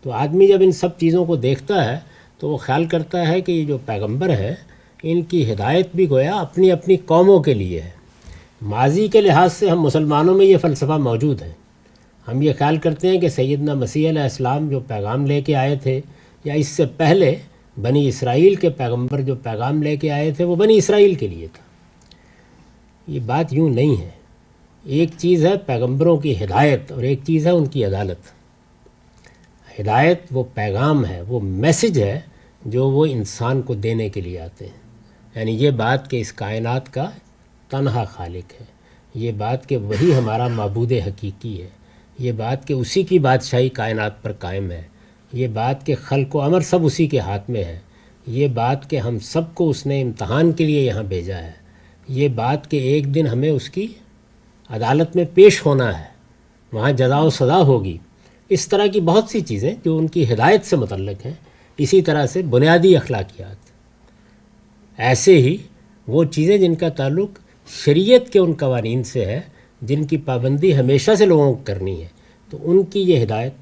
تو آدمی جب ان سب چیزوں کو دیکھتا ہے تو وہ خیال کرتا ہے کہ یہ جو پیغمبر ہے ان کی ہدایت بھی گویا اپنی اپنی قوموں کے لیے ہے۔ ماضی کے لحاظ سے ہم مسلمانوں میں یہ فلسفہ موجود ہے، ہم یہ خیال کرتے ہیں کہ سیدنا مسیح علیہ السلام جو پیغام لے کے آئے تھے، یا اس سے پہلے بنی اسرائیل کے پیغمبر جو پیغام لے کے آئے تھے وہ بنی اسرائیل کے لیے تھا۔ یہ بات یوں نہیں ہے۔ ایک چیز ہے پیغمبروں کی ہدایت اور ایک چیز ہے ان کی عدالت۔ ہدایت وہ پیغام ہے، وہ میسج ہے جو وہ انسان کو دینے کے لیے آتے ہیں، یعنی یہ بات کہ اس کائنات کا تنہا خالق ہے، یہ بات کہ وہی ہمارا معبود حقیقی ہے، یہ بات کہ اسی کی بادشاہی کائنات پر قائم ہے، یہ بات کہ خلق و امر سب اسی کے ہاتھ میں ہے، یہ بات کہ ہم سب کو اس نے امتحان کے لیے یہاں بھیجا ہے، یہ بات کہ ایک دن ہمیں اس کی عدالت میں پیش ہونا ہے، وہاں جزا و سزا ہوگی۔ اس طرح کی بہت سی چیزیں جو ان کی ہدایت سے متعلق ہیں، اسی طرح سے بنیادی اخلاقیات، ایسے ہی وہ چیزیں جن کا تعلق شریعت کے ان قوانین سے ہے جن کی پابندی ہمیشہ سے لوگوں کو کرنی ہے، تو ان کی یہ ہدایت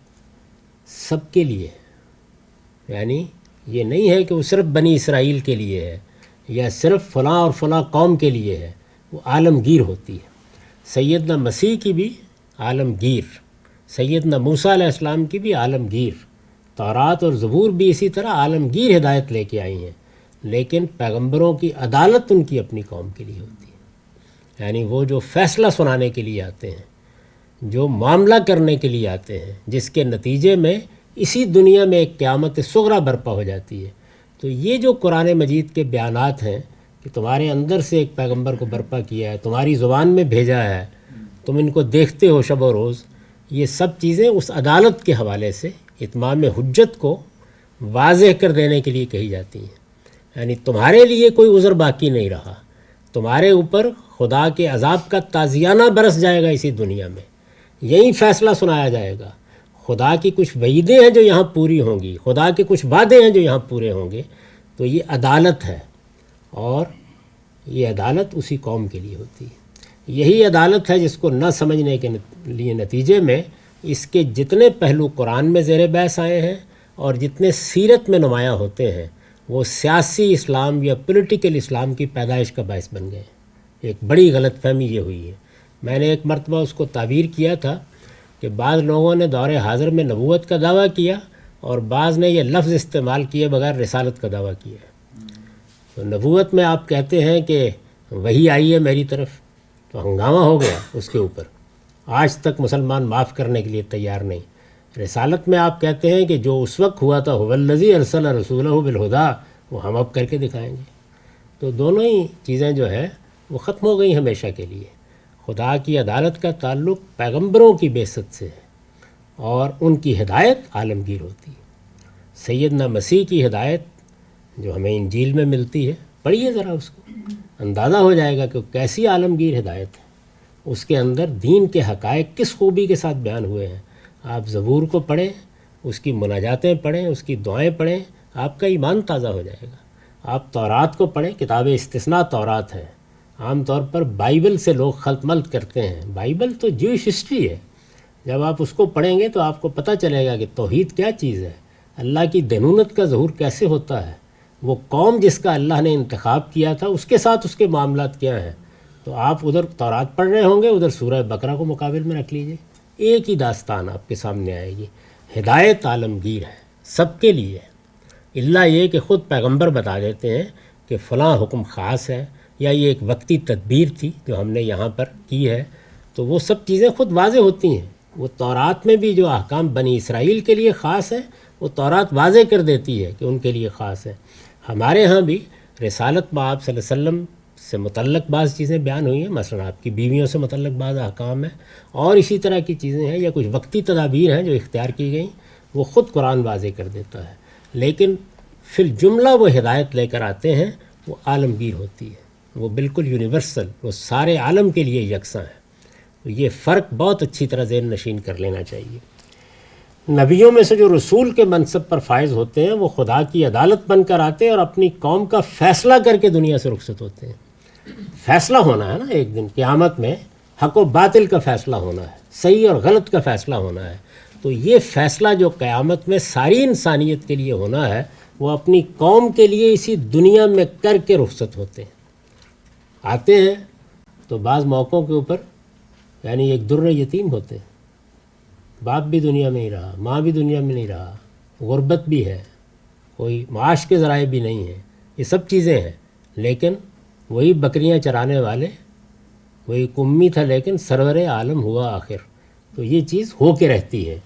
سب کے لیے ہے۔ یعنی یہ نہیں ہے کہ وہ صرف بنی اسرائیل کے لیے ہے یا صرف فلاں اور فلاں قوم کے لیے ہے، وہ عالمگیر ہوتی ہے۔ سیدنا مسیح کی بھی عالمگیر، سیدنا موسیٰ علیہ السلام کی بھی عالمگیر، تورات اور زبور بھی اسی طرح عالمگیر ہدایت لے کے آئی ہیں، لیکن پیغمبروں کی عدالت ان کی اپنی قوم کے لیے ہوتی ہے۔ یعنی وہ جو فیصلہ سنانے کے لیے آتے ہیں، جو معاملہ کرنے کے لیے آتے ہیں، جس کے نتیجے میں اسی دنیا میں ایک قیامت صغریٰ برپا ہو جاتی ہے۔ تو یہ جو قرآن مجید کے بیانات ہیں کہ تمہارے اندر سے ایک پیغمبر کو برپا کیا ہے، تمہاری زبان میں بھیجا ہے، تم ان کو دیکھتے ہو شب و روز، یہ سب چیزیں اس عدالت کے حوالے سے اتمام حجت کو واضح کر دینے کے لیے کہی جاتی ہیں۔ یعنی تمہارے لیے کوئی عذر باقی نہیں رہا، تمہارے اوپر خدا کے عذاب کا تازیانہ برس جائے گا اسی دنیا میں، یہی فیصلہ سنایا جائے گا۔ خدا کی کچھ وعیدیں ہیں جو یہاں پوری ہوں گی، خدا کے کچھ وعدے ہیں جو یہاں پورے ہوں گے، تو یہ عدالت ہے، اور یہ عدالت اسی قوم کے لیے ہوتی ہے۔ یہی عدالت ہے جس کو نہ سمجھنے کے لیے نتیجے میں اس کے جتنے پہلو قرآن میں زیر بحث آئے ہیں اور جتنے سیرت میں نمایاں ہوتے ہیں، وہ سیاسی اسلام یا پولیٹیکل اسلام کی پیدائش کا باعث بن گئے ہیں۔ ایک بڑی غلط فہمی یہ ہوئی ہے۔ میں نے ایک مرتبہ اس کو تعبیر کیا تھا کہ بعض لوگوں نے دور حاضر میں نبوت کا دعویٰ کیا اور بعض نے یہ لفظ استعمال کیے بغیر رسالت کا دعویٰ کیا ہے۔ تو نبوت میں آپ کہتے ہیں کہ وہی آئی ہے میری طرف، تو ہنگامہ ہو گیا اس کے اوپر، آج تک مسلمان معاف کرنے کے لیے تیار نہیں۔ رسالت میں آپ کہتے ہیں کہ جو اس وقت ہوا تھا هو الذی ارسل رسولہ بالہدی، وہ ہم اب کر کے دکھائیں گے۔ تو دونوں ہی چیزیں جو ہے وہ ختم ہو گئی ہمیشہ کے لیے۔ خدا کی عدالت کا تعلق پیغمبروں کی بعثت سے ہے اور ان کی ہدایت عالمگیر ہوتی ہے۔ سیدنا مسیح کی ہدایت جو ہمیں انجیل میں ملتی ہے، پڑھیے ذرا اس کو، اندازہ ہو جائے گا کہ کیسی عالمگیر ہدایت ہے۔ اس کے اندر دین کے حقائق کس خوبی کے ساتھ بیان ہوئے ہیں۔ آپ زبور کو پڑھیں، اس کی مناجاتیں پڑھیں، اس کی دعائیں پڑھیں، آپ کا ایمان تازہ ہو جائے گا۔ آپ تورات کو پڑھیں، کتاب استثناء تورات ہے۔ عام طور پر بائبل سے لوگ خلط ملط کرتے ہیں، بائبل تو جوئش ہسٹری ہے۔ جب آپ اس کو پڑھیں گے تو آپ کو پتہ چلے گا کہ توحید کیا چیز ہے، اللہ کی دینونت کا ظہور کیسے ہوتا ہے، وہ قوم جس کا اللہ نے انتخاب کیا تھا اس کے ساتھ اس کے معاملات کیا ہیں۔ تو آپ ادھر تورات پڑھ رہے ہوں گے، ادھر سورہ بقرہ کو مقابل میں رکھ لیجئے، ایک ہی داستان آپ کے سامنے آئے گی۔ ہدایت عالمگیر ہے، سب کے لیے ہے، الا یہ کہ خود پیغمبر بتا دیتے ہیں کہ فلاں حکم خاص ہے یا یہ ایک وقتی تدبیر تھی جو ہم نے یہاں پر کی ہے، تو وہ سب چیزیں خود واضح ہوتی ہیں۔ وہ تورات میں بھی جو احکام بنی اسرائیل کے لیے خاص ہے، وہ تورات واضح کر دیتی ہے کہ ان کے لیے خاص ہے۔ ہمارے ہاں بھی رسالت میں آپ صلی اللہ علیہ وسلم سے متعلق بعض چیزیں بیان ہوئی ہیں، مثلا آپ کی بیویوں سے متعلق بعض احکام ہیں، اور اسی طرح کی چیزیں ہیں یا کچھ وقتی تدابیر ہیں جو اختیار کی گئیں، وہ خود قرآن واضح کر دیتا ہے، لیکن فی الجملہ وہ ہدایت لے کر آتے ہیں، وہ عالمگیر ہوتی ہے، وہ بالکل یونیورسل، وہ سارے عالم کے لیے یکساں ہے۔ تو یہ فرق بہت اچھی طرح ذہن نشین کر لینا چاہیے۔ نبیوں میں سے جو رسول کے منصب پر فائز ہوتے ہیں وہ خدا کی عدالت بن کر آتے ہیں اور اپنی قوم کا فیصلہ کر کے دنیا سے رخصت ہوتے ہیں۔ فیصلہ ہونا ہے نا، ایک دن قیامت میں حق و باطل کا فیصلہ ہونا ہے، صحیح اور غلط کا فیصلہ ہونا ہے۔ تو یہ فیصلہ جو قیامت میں ساری انسانیت کے لیے ہونا ہے، وہ اپنی قوم کے لیے اسی دنیا میں کر کے رخصت ہوتے ہیں۔ آتے ہیں تو بعض موقعوں کے اوپر یعنی ایک در یتیم ہوتے ہیں، باپ بھی دنیا میں نہیں رہا، ماں بھی دنیا میں نہیں رہا، غربت بھی ہے، کوئی معاش کے ذرائع بھی نہیں ہیں، یہ سب چیزیں ہیں، لیکن وہی بکریاں چرانے والے، وہی کمی تھا لیکن سرور عالم ہوا آخر۔ تو یہ چیز ہو کے رہتی ہے۔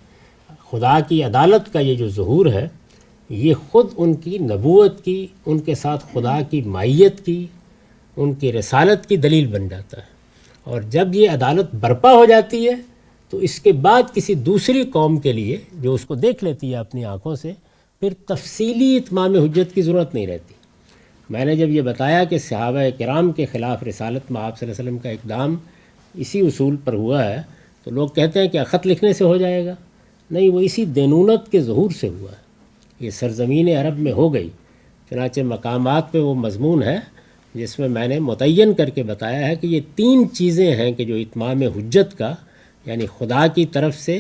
خدا کی عدالت کا یہ جو ظہور ہے، یہ خود ان کی نبوت کی، ان کے ساتھ خدا کی مائیت کی، ان کی رسالت کی دلیل بن جاتا ہے۔ اور جب یہ عدالت برپا ہو جاتی ہے تو اس کے بعد کسی دوسری قوم کے لیے جو اس کو دیکھ لیتی ہے اپنی آنکھوں سے، پھر تفصیلی اتمام حجت کی ضرورت نہیں رہتی۔ میں نے جب یہ بتایا کہ صحابہ کرام کے خلاف رسالت میں آپ صلی اللہ علیہ وسلم کا اقدام اسی اصول پر ہوا ہے، تو لوگ کہتے ہیں کہ خط لکھنے سے ہو جائے گا، نہیں، وہ اسی دینونت کے ظہور سے ہوا ہے۔ یہ سرزمین عرب میں ہو گئی، چنانچہ مقامات پہ وہ مضمون ہے جس میں نے متعین کر کے بتایا ہے کہ یہ 3 چیزیں ہیں کہ جو اتمام حجت کا، یعنی خدا کی طرف سے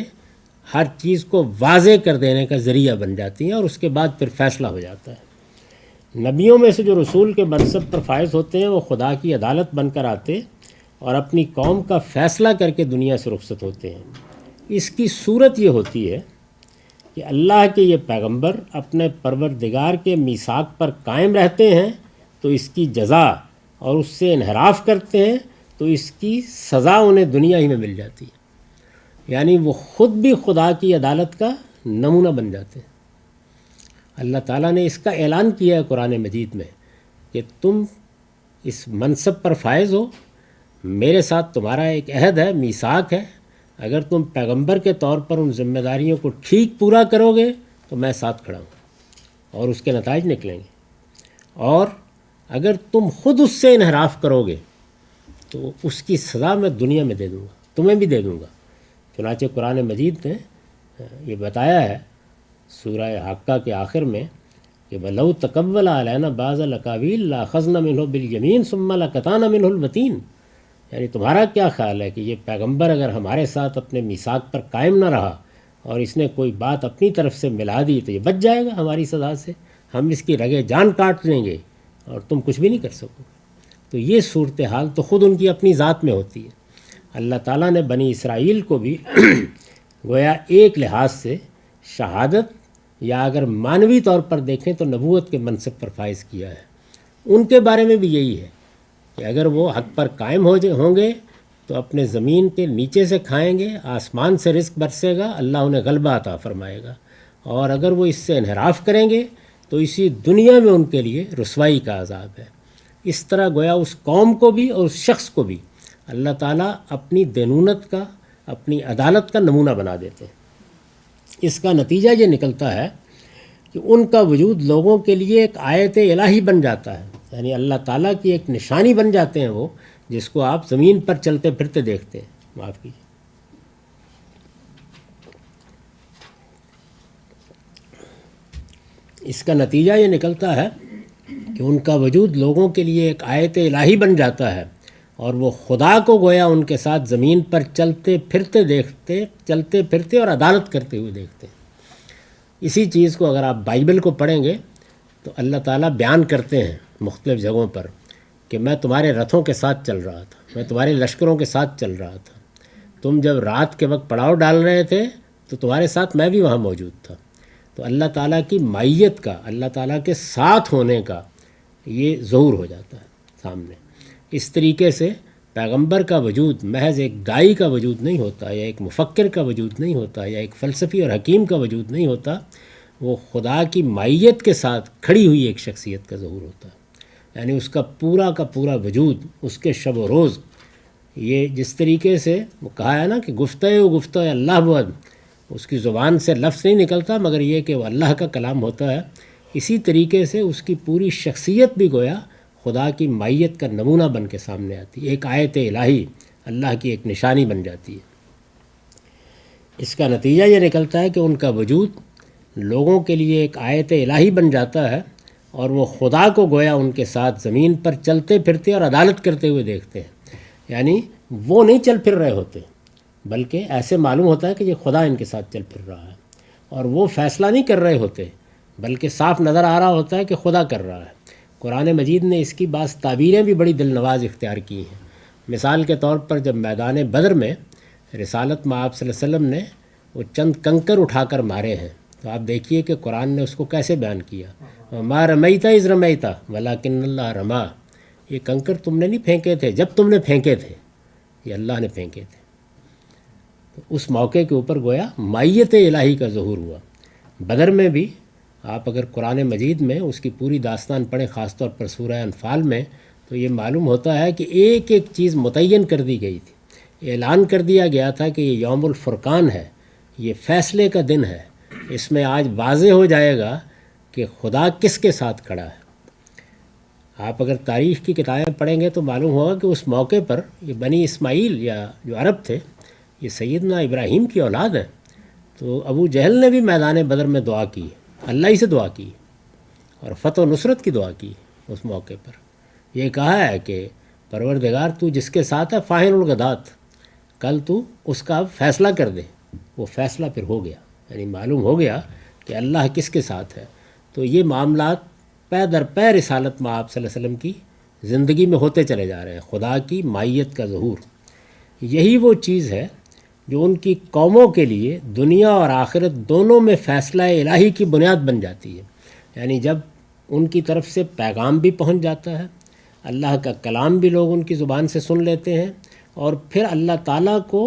ہر چیز کو واضح کر دینے کا ذریعہ بن جاتی ہیں، اور اس کے بعد پھر فیصلہ ہو جاتا ہے۔ نبیوں میں سے جو رسول کے منصب پر فائز ہوتے ہیں وہ خدا کی عدالت بن کر آتے اور اپنی قوم کا فیصلہ کر کے دنیا سے رخصت ہوتے ہیں۔ اس کی صورت یہ ہوتی ہے کہ اللہ کے یہ پیغمبر اپنے پروردگار کے میثاق پر قائم رہتے ہیں تو اس کی جزا، اور اس سے انحراف کرتے ہیں تو اس کی سزا انہیں دنیا ہی میں مل جاتی ہے۔ یعنی وہ خود بھی خدا کی عدالت کا نمونہ بن جاتے ہیں۔ اللہ تعالیٰ نے اس کا اعلان کیا ہے قرآن مجید میں کہ تم اس منصب پر فائز ہو، میرے ساتھ تمہارا ایک عہد ہے، میثاق ہے، اگر تم پیغمبر کے طور پر ان ذمہ داریوں کو ٹھیک پورا کرو گے تو میں ساتھ کھڑا ہوں اور اس کے نتائج نکلیں گے، اور اگر تم خود اس سے انحراف کرو گے تو اس کی سزا میں دنیا میں دے دوں گا، تمہیں بھی دے دوں گا۔ چنانچہ قرآن مجید نے یہ بتایا ہے سورہ حاقہ کے آخر میں کہ وَلَوْ تَقَوَّلَ عَلَيْنَا بَعْضَ الْأَقَاوِيلِ لَأَخَذْنَا مِنْهُ بِالْيَمِينِ ثُمَّ لَقَطَعْنَا مِنْهُ الْوَتِينَ۔ یعنی تمہارا کیا خیال ہے کہ یہ پیغمبر اگر ہمارے ساتھ اپنے میثاق پر قائم نہ رہا اور اس نے کوئی بات اپنی طرف سے ملا دی تو یہ بچ جائے گا ہماری سزا سے، ہم اس کی رگیں جان کاٹ دیں گے اور تم کچھ بھی نہیں کر سکو۔ تو یہ صورتحال تو خود ان کی اپنی ذات میں ہوتی ہے۔ اللہ تعالیٰ نے بنی اسرائیل کو بھی گویا ایک لحاظ سے شہادت، یا اگر معنوی طور پر دیکھیں تو نبوت کے منصب پر فائز کیا ہے۔ ان کے بارے میں بھی یہی ہے کہ اگر وہ حق پر قائم ہوں گے تو اپنے زمین کے نیچے سے کھائیں گے، آسمان سے رزق برسے گا، اللہ انہیں غلبہ عطا فرمائے گا، اور اگر وہ اس سے انحراف کریں گے تو اسی دنیا میں ان کے لیے رسوائی کا عذاب ہے۔ اس طرح گویا اس قوم کو بھی اور اس شخص کو بھی اللہ تعالیٰ اپنی دینونت کا، اپنی عدالت کا نمونہ بنا دیتے ہیں۔ اس کا نتیجہ یہ نکلتا ہے کہ ان کا وجود لوگوں کے لیے ایک آیت الہی بن جاتا ہے، یعنی اللہ تعالیٰ کی ایک نشانی بن جاتے ہیں وہ، جس کو آپ زمین پر چلتے پھرتے دیکھتے ہیں۔ معاف کیجیے۔ اس کا نتیجہ یہ نکلتا ہے کہ ان کا وجود لوگوں کے لیے ایک آیت الہی بن جاتا ہے، اور وہ خدا کو گویا ان کے ساتھ زمین پر چلتے پھرتے اور عدالت کرتے ہوئے دیکھتے ہیں۔ اسی چیز کو اگر آپ بائبل کو پڑھیں گے تو اللہ تعالیٰ بیان کرتے ہیں مختلف جگہوں پر کہ میں تمہارے رتھوں کے ساتھ چل رہا تھا، میں تمہارے لشکروں کے ساتھ چل رہا تھا، تم جب رات کے وقت پڑاؤ ڈال رہے تھے تو تمہارے ساتھ میں بھی وہاں موجود تھا۔ تو اللہ تعالیٰ کی مائیت کا، اللہ تعالیٰ کے ساتھ ہونے کا یہ ظہور ہو جاتا ہے سامنے۔ اس طریقے سے پیغمبر کا وجود محض ایک داعی کا وجود نہیں ہوتا، یا ایک مفکر کا وجود نہیں ہوتا، یا ایک فلسفی اور حکیم کا وجود نہیں ہوتا، وہ خدا کی مائیت کے ساتھ کھڑی ہوئی ایک شخصیت کا ظہور ہوتا ہے۔ یعنی اس کا پورا وجود، اس کے شب و روز، یہ جس طریقے سے وہ کہا ہے نا کہ گفتہ اللہ بود اس کی زبان سے لفظ نہیں نکلتا مگر یہ کہ وہ اللہ کا کلام ہوتا ہے، اسی طریقے سے اس کی پوری شخصیت بھی گویا خدا کی مائیت کا نمونہ بن کے سامنے آتی ہے، ایک آیت الہی، اللہ کی ایک نشانی بن جاتی ہے۔ اس کا نتیجہ یہ نکلتا ہے کہ ان کا وجود لوگوں کے لیے ایک آیت الہی بن جاتا ہے، اور وہ خدا کو گویا ان کے ساتھ زمین پر چلتے پھرتے اور عدالت کرتے ہوئے دیکھتے ہیں، یعنی وہ نہیں چل پھر رہے ہوتے بلکہ ایسے معلوم ہوتا ہے کہ یہ خدا ان کے ساتھ چل پھر رہا ہے، اور وہ فیصلہ نہیں کر رہے ہوتے بلکہ صاف نظر آ رہا ہوتا ہے کہ خدا کر رہا ہے۔ قرآن مجید نے اس کی بعض تعبیریں بھی بڑی دل نواز اختیار کی ہیں۔ مثال کے طور پر جب میدان بدر میں رسالت مآب صلی اللہ علیہ وسلم نے وہ چند کنکر اٹھا کر مارے ہیں، تو آپ دیکھیے کہ قرآن نے اس کو کیسے بیان کیا، وَمَا رَمَيْتَ إِذْ رَمَيْتَ وَلَكِنَّ اللَّهَ رَمَا، یہ کنکر تم نے نہیں پھینکے تھے جب تم نے پھینکے تھے، یہ اللہ نے پھینکے تھے۔ تو اس موقع کے اوپر گویا مائیت الہی کا ظہور ہوا۔ بدر میں بھی آپ اگر قرآن مجید میں اس کی پوری داستان پڑھیں، خاص طور پر سورہ انفال میں، تو یہ معلوم ہوتا ہے کہ ایک ایک چیز متعین کر دی گئی تھی، اعلان کر دیا گیا تھا کہ یہ یوم الفرقان ہے، یہ فیصلے کا دن ہے، اس میں آج واضح ہو جائے گا کہ خدا کس کے ساتھ کھڑا ہے۔ آپ اگر تاریخ کی کتابیں پڑھیں گے تو معلوم ہوگا کہ اس موقع پر یہ بنی اسماعیل یا جو عرب تھے، یہ سیدنا ابراہیم کی اولاد ہے، تو ابو جہل نے بھی میدان بدر میں دعا کی، اللہ ہی سے دعا کی اور فتح و نصرت کی دعا کی۔ اس موقع پر یہ کہا ہے کہ پروردگار تو جس کے ساتھ ہے فاعل الغدات، کل تو اس کا فیصلہ کر دے۔ وہ فیصلہ پھر ہو گیا، یعنی معلوم ہو گیا کہ اللہ کس کے ساتھ ہے۔ تو یہ معاملات پے در پے رسالت مآب صلی اللہ علیہ وسلم کی زندگی میں ہوتے چلے جا رہے ہیں، خدا کی مائیت کا ظہور۔ یہی وہ چیز ہے جو ان کی قوموں کے لیے دنیا اور آخرت دونوں میں فیصلہ الہی کی بنیاد بن جاتی ہے، یعنی جب ان کی طرف سے پیغام بھی پہنچ جاتا ہے، اللہ کا کلام بھی لوگ ان کی زبان سے سن لیتے ہیں، اور پھر اللہ تعالیٰ کو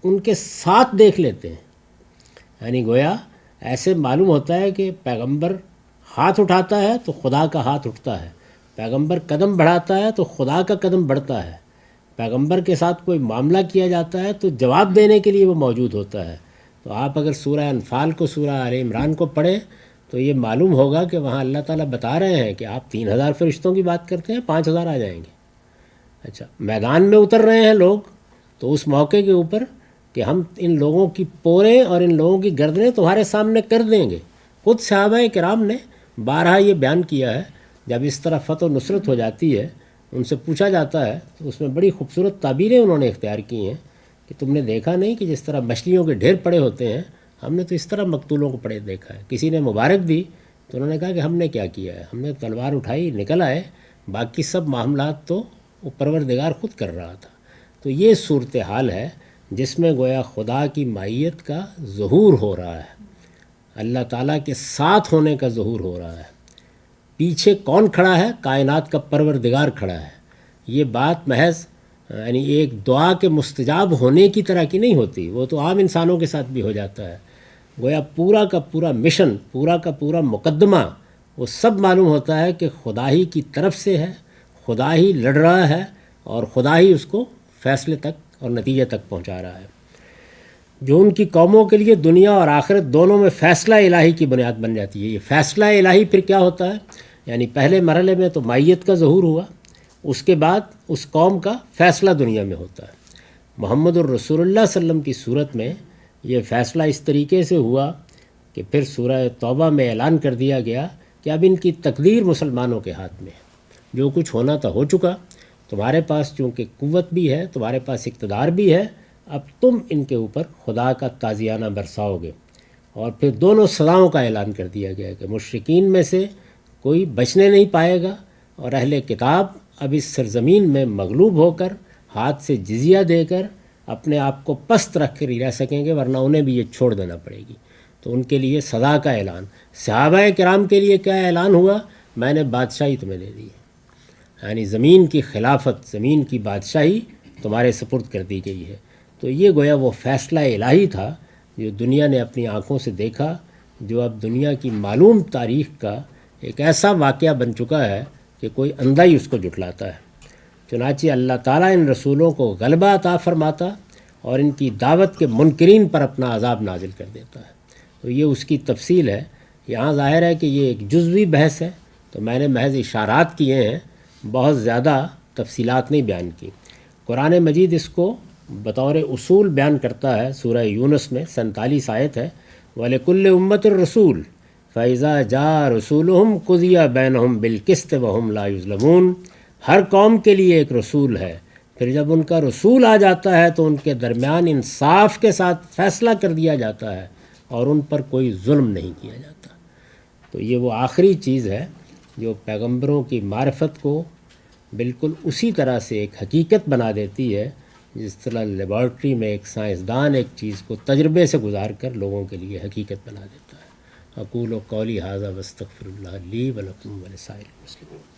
ان کے ساتھ دیکھ لیتے ہیں، یعنی گویا ایسے معلوم ہوتا ہے کہ پیغمبر ہاتھ اٹھاتا ہے تو خدا کا ہاتھ اٹھتا ہے، پیغمبر قدم بڑھاتا ہے تو خدا کا قدم بڑھتا ہے، پیغمبر کے ساتھ کوئی معاملہ کیا جاتا ہے تو جواب دینے کے لیے وہ موجود ہوتا ہے۔ تو آپ اگر سورہ انفال کو، سورہ آل عمران کو پڑھیں تو یہ معلوم ہوگا کہ وہاں اللہ تعالیٰ بتا رہے ہیں کہ آپ 3000 فرشتوں کی بات کرتے ہیں، 5000 آ جائیں گے۔ اچھا، میدان میں اتر رہے ہیں لوگ تو اس موقع کے اوپر کہ ہم ان لوگوں کی پوریں اور ان لوگوں کی گردنیں تمہارے سامنے کر دیں گے۔ خود صحابہ کرام نے بارہا یہ بیان کیا ہے، جب اس طرح فتح و نصرت ہو جاتی ہے، ان سے پوچھا جاتا ہے تو اس میں بڑی خوبصورت تعبیریں انہوں نے اختیار کی ہیں کہ تم نے دیکھا نہیں کہ جس طرح مچھلیوں کے ڈھیر پڑے ہوتے ہیں، ہم نے تو اس طرح مقتولوں کو پڑے دیکھا ہے۔ کسی نے مبارک دی تو انہوں نے کہا کہ ہم نے کیا کیا ہے، ہم نے تلوار اٹھائی، نکل آئے، باقی سب معاملات تو وہ پروردگار خود کر رہا تھا۔ تو یہ صورتحال ہے جس میں گویا خدا کی مائیت کا ظہور ہو رہا ہے، اللہ تعالیٰ کے ساتھ ہونے کا ظہور ہو رہا ہے۔ پیچھے کون کھڑا ہے؟ کائنات کا پروردگار کھڑا ہے۔ یہ بات محض یعنی ایک دعا کے مستجاب ہونے کی طرح کی نہیں ہوتی، وہ تو عام انسانوں کے ساتھ بھی ہو جاتا ہے۔ گویا پورا کا پورا مشن، پورا کا پورا مقدمہ وہ سب معلوم ہوتا ہے کہ خدا ہی کی طرف سے ہے، خدا ہی لڑ رہا ہے اور خدا ہی اس کو فیصلے تک اور نتیجے تک پہنچا رہا ہے، جو ان کی قوموں کے لیے دنیا اور آخرت دونوں میں فیصلہ الہی کی بنیاد بن جاتی ہے۔ یہ فیصلہ الہی پھر کیا ہوتا ہے؟ یعنی پہلے مرحلے میں تو مائیت کا ظہور ہوا، اس کے بعد اس قوم کا فیصلہ دنیا میں ہوتا ہے۔ محمد الرسول اللہ صلی اللہ علیہ وسلم کی صورت میں یہ فیصلہ اس طریقے سے ہوا کہ پھر سورہ توبہ میں اعلان کر دیا گیا کہ اب ان کی تقدیر مسلمانوں کے ہاتھ میں ہے، جو کچھ ہونا تھا ہو چکا، تمہارے پاس چونکہ قوت بھی ہے، تمہارے پاس اقتدار بھی ہے، اب تم ان کے اوپر خدا کا تازیانہ برساؤ گے۔ اور پھر دونوں سزاؤں کا اعلان کر دیا گیا کہ مشرکین میں سے کوئی بچنے نہیں پائے گا، اور اہل کتاب اب اس سرزمین میں مغلوب ہو کر ہاتھ سے جزیہ دے کر اپنے آپ کو پست رکھ کر ہی رہ سکیں گے، ورنہ انہیں بھی یہ چھوڑ دینا پڑے گی۔ تو ان کے لیے سزا کا اعلان۔ صحابہ کرام کے لیے کیا اعلان ہوا؟ میں نے بادشاہی تمہیں دے دی، یعنی زمین کی خلافت، زمین کی بادشاہی تمہارے سپرد کر دی گئی ہے۔ تو یہ گویا وہ فیصلہ الہی تھا جو دنیا نے اپنی آنکھوں سے دیکھا، جو اب دنیا کی معلوم تاریخ کا ایک ایسا واقعہ بن چکا ہے کہ کوئی اندھا ہی اس کو جھٹلاتا ہے۔ چنانچہ اللہ تعالیٰ ان رسولوں کو غلبہ عطا فرماتا اور ان کی دعوت کے منکرین پر اپنا عذاب نازل کر دیتا ہے۔ تو یہ اس کی تفصیل ہے۔ یہاں ظاہر ہے کہ یہ ایک جزوی بحث ہے، تو میں نے محض اشارات کیے ہیں، بہت زیادہ تفصیلات نہیں بیان کی۔ قرآن مجید اس کو بطور اصول بیان کرتا ہے۔ سورہ یونس میں 47 آیت ہے، وَلِكُلِّ أُمَّةٍ الرَّسُولُ فَإِذَا جَاءَ رَسُولُهُمْ قُضِيَ بَيْنَهُمْ بِالْقِسْطِ وَهُمْ لَا يُظْلَمُونَ۔ ہر قوم کے لیے ایک رسول ہے، پھر جب ان کا رسول آ جاتا ہے تو ان کے درمیان انصاف کے ساتھ فیصلہ کر دیا جاتا ہے اور ان پر کوئی ظلم نہیں کیا جاتا۔ تو یہ وہ آخری چیز ہے جو پیغمبروں کی معرفت کو بالکل اسی طرح سے ایک حقیقت بنا دیتی ہے، جس طرح لیبارٹری میں ایک سائنسدان ایک چیز کو تجربے سے گزار کر لوگوں کے لیے حقیقت بنا دیتا ہے۔ اقول قولی ھذا واستغفر اللہ لی ولکم ولسائر المسلمین۔